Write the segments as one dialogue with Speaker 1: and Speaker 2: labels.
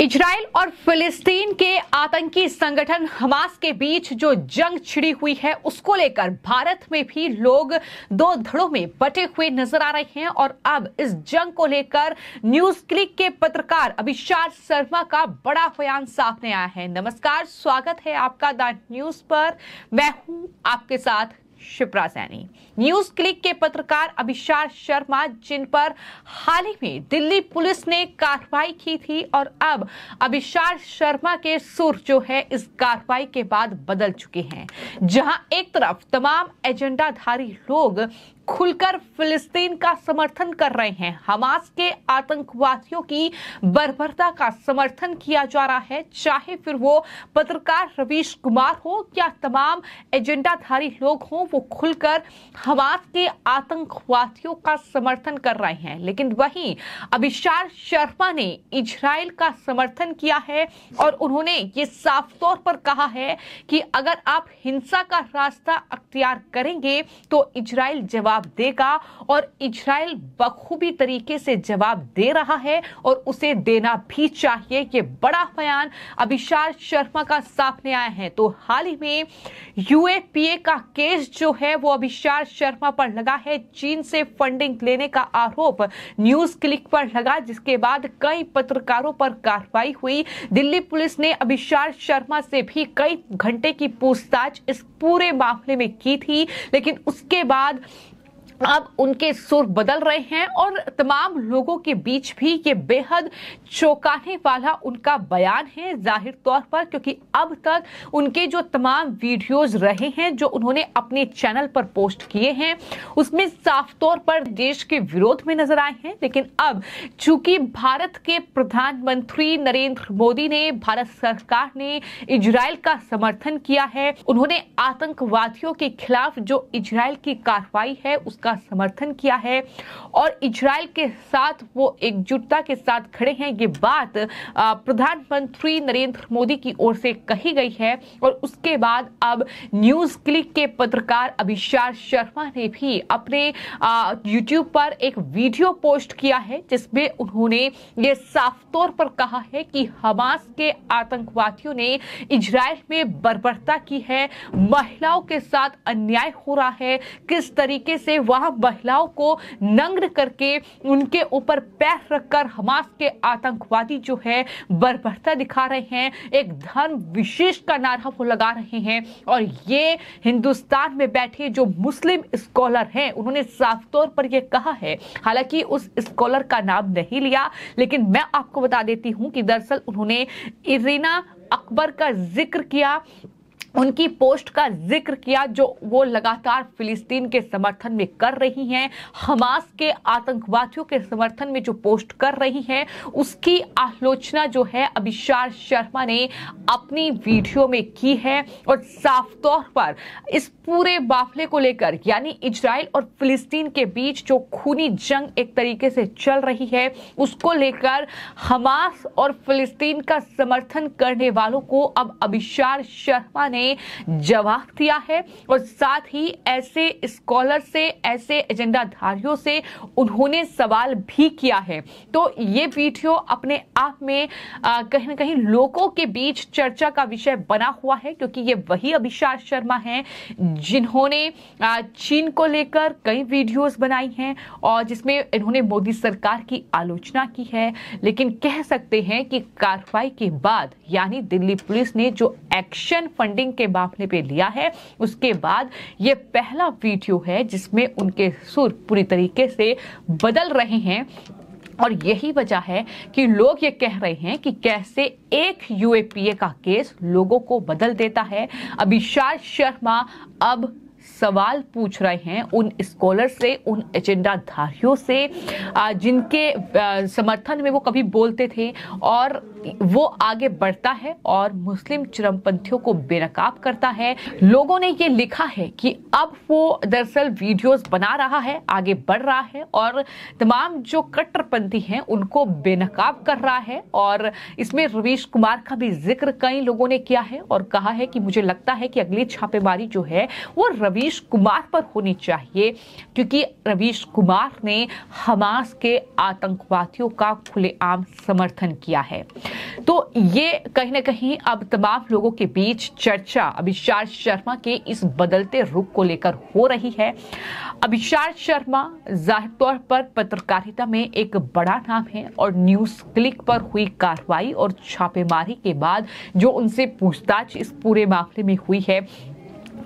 Speaker 1: Israel और फिलिस्तीन के आतंकी संगठन हमास के बीच जो जंग छिड़ी हुई है उसको लेकर भारत में भी लोग दो धड़ों में बटे हुए नजर आ रहे हैं। और अब इस जंग को लेकर न्यूज क्लिक के पत्रकार अभिषाद शर्मा का बड़ा बयान सामने आया है। नमस्कार, स्वागत है आपका द न्यूज पर। मैं हूं आपके साथ शिप्रा सैनी। न्यूज क्लिक के पत्रकार अभिषाद शर्मा, जिन पर हाल ही में दिल्ली पुलिस ने कार्रवाई की थी, और अब अभिषाद शर्मा के सुर जो है इस कार्रवाई के बाद बदल चुके हैं। जहां एक तरफ तमाम एजेंडाधारी लोग खुलकर फिलिस्तीन का समर्थन कर रहे हैं, हमास के आतंकवादियों की बर्बरता का समर्थन किया जा रहा है, चाहे फिर वो पत्रकार रवीश कुमार हो या तमाम एजेंडाधारी लोग हों, वो खुलकर हमास के आतंकवादियों का समर्थन कर रहे हैं। लेकिन वहीं अभिषाद शर्मा ने इजराइल का समर्थन किया है और उन्होंने ये साफ तौर पर कहा है कि अगर आप हिंसा का रास्ता अख्तियार करेंगे तो इजराइल जवाब देगा, और इजराइल बखूबी तरीके से जवाब दे रहा है और उसे देना भी चाहिए। ये बड़ा बयान अभिषाद शर्मा का सामने आया है। तो हाल ही में यूएपीए का केस जो है वो अभिषाद शर्मा पर लगा है। चीन से फंडिंग लेने का आरोप न्यूज क्लिक पर लगा, जिसके बाद कई पत्रकारों पर कार्रवाई हुई। दिल्ली पुलिस ने अभिषाद शर्मा से भी कई घंटे की पूछताछ इस पूरे मामले में की थी, लेकिन उसके बाद अब उनके सुर बदल रहे हैं और तमाम लोगों के बीच भी ये बेहद चौंकाने वाला उनका बयान है, जाहिर तौर पर, क्योंकि अब तक उनके जो तमाम वीडियोस रहे हैं जो उन्होंने अपने चैनल पर पोस्ट किए हैं उसमें साफ तौर पर देश के विरोध में नजर आए हैं। लेकिन अब चूंकि भारत के प्रधानमंत्री नरेंद्र मोदी ने, भारत सरकार ने इजराइल का समर्थन किया है, उन्होंने आतंकवादियों के खिलाफ जो इजराइल की कार्रवाई है उसका समर्थन किया है और इजराइल के साथ वो एकजुटता के साथ खड़े हैं। ये बात प्रधानमंत्री नरेंद्र मोदी की ओर से कही गई है। और उसके बाद अब न्यूज क्लिक के पत्रकार अभिषाद शर्मा ने भी अपने यूट्यूब पर एक वीडियो पोस्ट किया है, जिसमें उन्होंने ये साफ तौर पर कहा है कि हमास के आतंकवादियों ने इजराइल में बर्बरता की है, महिलाओं के साथ अन्याय हो रहा है, किस तरीके से वहां महिलाओं को नग्न करके उनके ऊपर पैर रखकर हमास के आतंकवादी जो है बर्बरता दिखा रहे हैं, एक धर्म विशेष का नारा वो लगा रहे हैं। और ये हिंदुस्तान में बैठे जो मुस्लिम स्कॉलर हैं उन्होंने साफ तौर पर यह कहा है, हालांकि उस स्कॉलर का नाम नहीं लिया, लेकिन मैं आपको बता देती हूं कि दरअसल उन्होंने इरीना अकबर का जिक्र किया, उनकी पोस्ट का जिक्र किया जो वो लगातार फिलिस्तीन के समर्थन में कर रही हैं, हमास के आतंकवादियों के समर्थन में जो पोस्ट कर रही हैं, उसकी आलोचना जो है अभिषाद शर्मा ने अपनी वीडियो में की है। और साफ तौर पर इस पूरे मामले को लेकर, यानी इजराइल और फिलिस्तीन के बीच जो खूनी जंग एक तरीके से चल रही है, उसको लेकर हमास और फिलिस्तीन का समर्थन करने वालों को अब अभिषाद शर्मा ने जवाब दिया है। और साथ ही ऐसे स्कॉलर से, ऐसे एजेंडाधारियों से उन्होंने सवाल भी किया है। तो ये वीडियो अपने आप में कहीं ना कहीं लोगों के बीच चर्चा का विषय बना हुआ है, क्योंकि ये वही अभिषाद शर्मा हैं जिन्होंने चीन को लेकर कई वीडियोस बनाई हैं और जिसमें इन्होंने मोदी सरकार की आलोचना की है। लेकिन कह सकते हैं कि कार्रवाई के बाद, यानी दिल्ली पुलिस ने जो एक्शन फंडिंग के मामले पे लिया है, उसके बाद ये पहला वीडियो है जिसमें उनके सुर पूरी तरीके से बदल रहे हैं। और यही वजह है कि लोग ये कह रहे हैं कि कैसे एक यूएपीए का केस लोगों को बदल देता है। अभिषाद शर्मा अब सवाल पूछ रहे हैं उन स्कॉलर से, उन एजेंडाधारियों से जिनके समर्थन में वो कभी बोलते थे, और वो आगे बढ़ता है और मुस्लिम चरमपंथियों को बेनकाब करता है। लोगों ने ये लिखा है कि अब वो दरअसल वीडियोस बना रहा है, आगे बढ़ रहा है और तमाम जो कट्टरपंथी हैं उनको बेनकाब कर रहा है। और इसमें रवीश कुमार का भी जिक्र कई लोगों ने किया है और कहा है कि मुझे लगता है कि अगली छापेमारी जो है वो रवीश रवीश कुमार पर होनी चाहिए, क्योंकि रवीश कुमार ने हमास के आतंकवादियों का खुलेआम समर्थन किया है। तो ये कहीं ना कहीं अब तमाम लोगों के बीच चर्चा अभिषाद शर्मा के इस बदलते रुख को लेकर हो रही है। अभिषाद शर्मा जाहिर तौर पर पत्रकारिता में एक बड़ा नाम है और न्यूज क्लिक पर हुई कार्रवाई और छापेमारी के बाद जो उनसे पूछताछ इस पूरे मामले में हुई है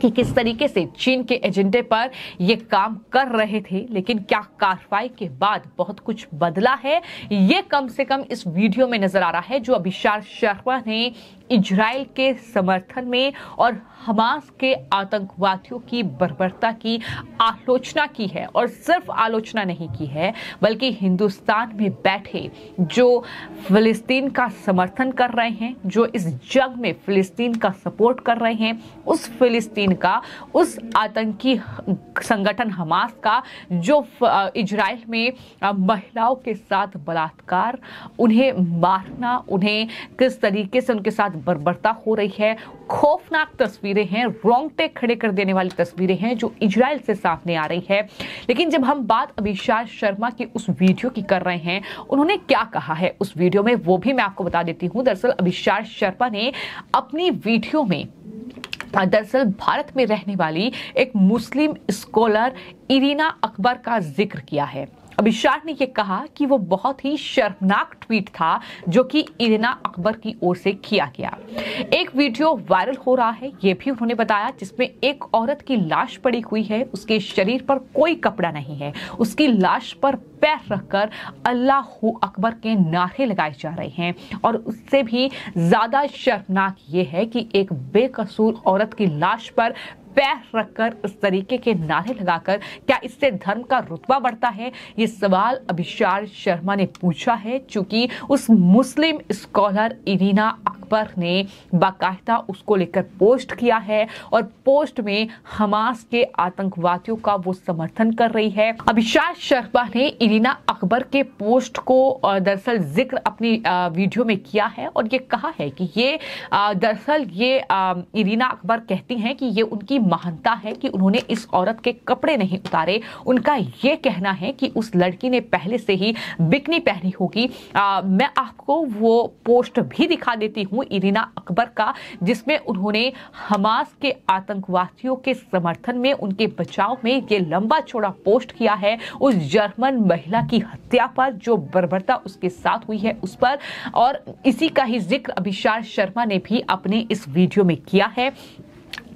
Speaker 1: कि किस तरीके से चीन के एजेंडे पर ये काम कर रहे थे, लेकिन क्या कार्रवाई के बाद बहुत कुछ बदला है, ये कम से कम इस वीडियो में नजर आ रहा है जो अभिषाद शर्मा ने इजराइल के समर्थन में और हमास के आतंकवादियों की बर्बरता की आलोचना की है। और सिर्फ आलोचना नहीं की है, बल्कि हिंदुस्तान में बैठे जो फिलिस्तीन का समर्थन कर रहे हैं, जो इस जंग में फिलिस्तीन का सपोर्ट कर रहे हैं, उस फिलिस्तीन का, उस आतंकी संगठन हमास का जो इजराइल में महिलाओं के साथ बलात्कार, उन्हें मारना, उन्हें किस तरीके से उनके साथ बर्बरता हो रही है, खौफनाक तस्वीरें हैं, रोंगटे खड़े कर देने वाली तस्वीरें हैं जो इजराइल से सामने आ रही है। लेकिन जब हम बात अभिषाद शर्मा के उस वीडियो की कर रहे हैं, उन्होंने क्या कहा है उस वीडियो में, वो भी मैं आपको बता देती हूं। दरअसल अभिषाद शर्मा ने अपनी वीडियो में दरअसल भारत में रहने वाली एक मुस्लिम स्कॉलर इरीना अकबर का जिक्र किया है। अभिषाद ने यह कहा कि वो बहुत ही शर्मनाक ट्वीट था जो कि इरीना अकबर की ओर से किया गया। एक वीडियो वायरल हो रहा है, ये भी उन्होंने बताया, जिसमें एक औरत की लाश पड़ी हुई है, उसके शरीर पर कोई कपड़ा नहीं है, उसकी लाश पर पैर रखकर अल्लाहू अकबर के नारे लगाए जा रहे हैं। और उससे भी ज्यादा शर्मनाक ये है कि एक बेकसूर औरत की लाश पर पैर रखकर इस तरीके के नारे लगाकर क्या इससे धर्म का रुतबा बढ़ता है? ये सवाल अभिषाद शर्मा ने पूछा है, चूंकि उस मुस्लिम स्कॉलर इरीना अकबर ने बाकायदा उसको लेकर पोस्ट किया है और पोस्ट में हमास के आतंकवादियों का वो समर्थन कर रही है। अभिषाद शर्मा ने इरीना अकबर के पोस्ट को दरअसल जिक्र अपनी वीडियो में किया है और ये कहा है कि ये दरअसल ये इरीना अकबर कहती हैं कि ये उनकी महानता है कि उन्होंने इस औरत के कपड़े नहीं उतारे। उनका ये कहना है कि उस लड़की ने पहले से ही बिकनी पहनी होगी। मैं आपको वो पोस्ट भी दिखा देती हूँ इरीना अकबर का, जिसमें उन्होंने हमास के आतंकवादियों के समर्थन में, उनके बचाव में ये लंबा चौड़ा पोस्ट किया है उस जर्मन महिला की हत्या पर, जो बर्बरता उसके साथ हुई है उस पर। और इसी का ही जिक्र अभिषाद शर्मा ने भी अपने इस वीडियो में किया है।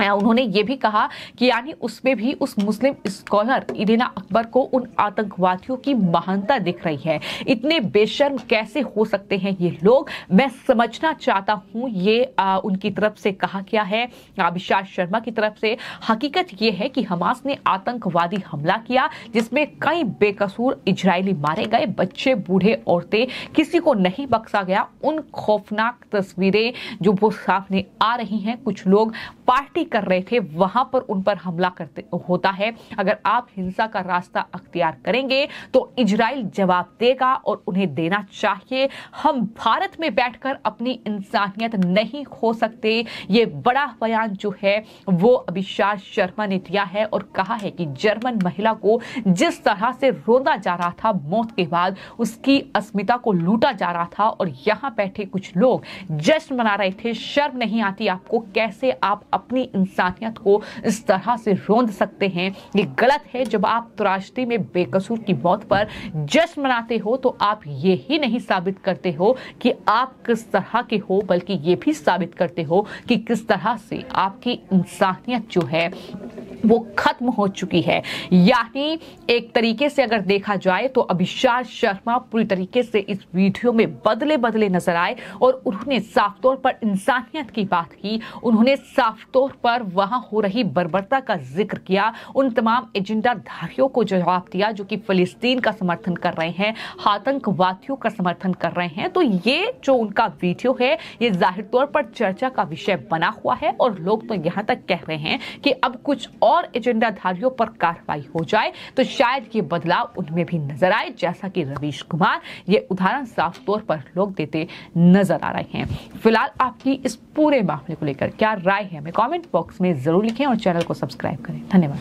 Speaker 1: उन्होंने ये भी कहा कि यानी उसमें भी उस मुस्लिम स्कॉलर इरीना अकबर को उन आतंकवादियों की महानता दिख रही है। इतने बेशर्म कैसे हो सकते हैं ये लोग, मैं समझना चाहता हूं। ये उनकी तरफ से कहा गया है, अभिषाद शर्मा की तरफ से। हकीकत ये है कि हमास ने आतंकवादी हमला किया जिसमें कई बेकसूर इजरायली मारे गए, बच्चे, बूढ़े, औरतें, किसी को नहीं बख्शा गया। उन खौफनाक तस्वीरें जो वो सामने आ रही हैं, कुछ लोग पार्टी कर रहे थे, वहां पर उन पर हमला करते होता है। अगर आप हिंसा का रास्ता अख्तियार करेंगे तो इजराइल जवाब देगा और उन्हें देना चाहिए। हम भारत में बैठकर अपनी इंसानियत नहीं खो सकते। ये बड़ा बयान जो है वो अभिषाद शर्मा ने दिया है और कहा है कि जर्मन महिला को जिस तरह से रोंदा जा रहा था, मौत के बाद उसकी अस्मिता को लूटा जा रहा था, और यहाँ बैठे कुछ लोग जश्न मना रहे थे। शर्म नहीं आती आपको? कैसे आप अपनी इंसानियत को इस तरह से रोंद सकते हैं? ये गलत है। जब आप त्रासदी में बेकसूर की मौत पर जश्न मनाते हो तो आप ये ही नहीं साबित करते हो कि आप किस तरह के हो, बल्कि ये भी साबित करते हो कि किस तरह से आपकी इंसानियत जो है वो खत्म हो चुकी है। यानी एक तरीके से अगर देखा जाए तो अभिषाद शर्मा पूरी तरीके से इस वीडियो में बदले नजर आए और उन्होंने साफ तौर पर इंसानियत की बात की। उन्होंने साफ तौर पर वहां हो रही बर्बरता का जिक्र किया, उन तमाम एजेंडा धारियों को जवाब दिया जो कि फिलिस्तीन का समर्थन कर रहे हैं, आतंकवादियों का समर्थन कर रहे हैं। तो ये जो उनका वीडियो है ये जाहिर तौर पर चर्चा का विषय बना हुआ है और लोग तो यहां तक कह रहे हैं कि अब कुछ और एजेंडाधारियों पर कार्रवाई हो जाए तो शायद ये बदलाव उनमें भी नजर आए, जैसा कि रवीश कुमार ये उदाहरण साफ तौर पर लोग देते नजर आ रहे हैं। फिलहाल आपकी इस पूरे मामले को लेकर क्या राय है, हमें कमेंट बॉक्स में जरूर लिखें और चैनल को सब्सक्राइब करें। धन्यवाद।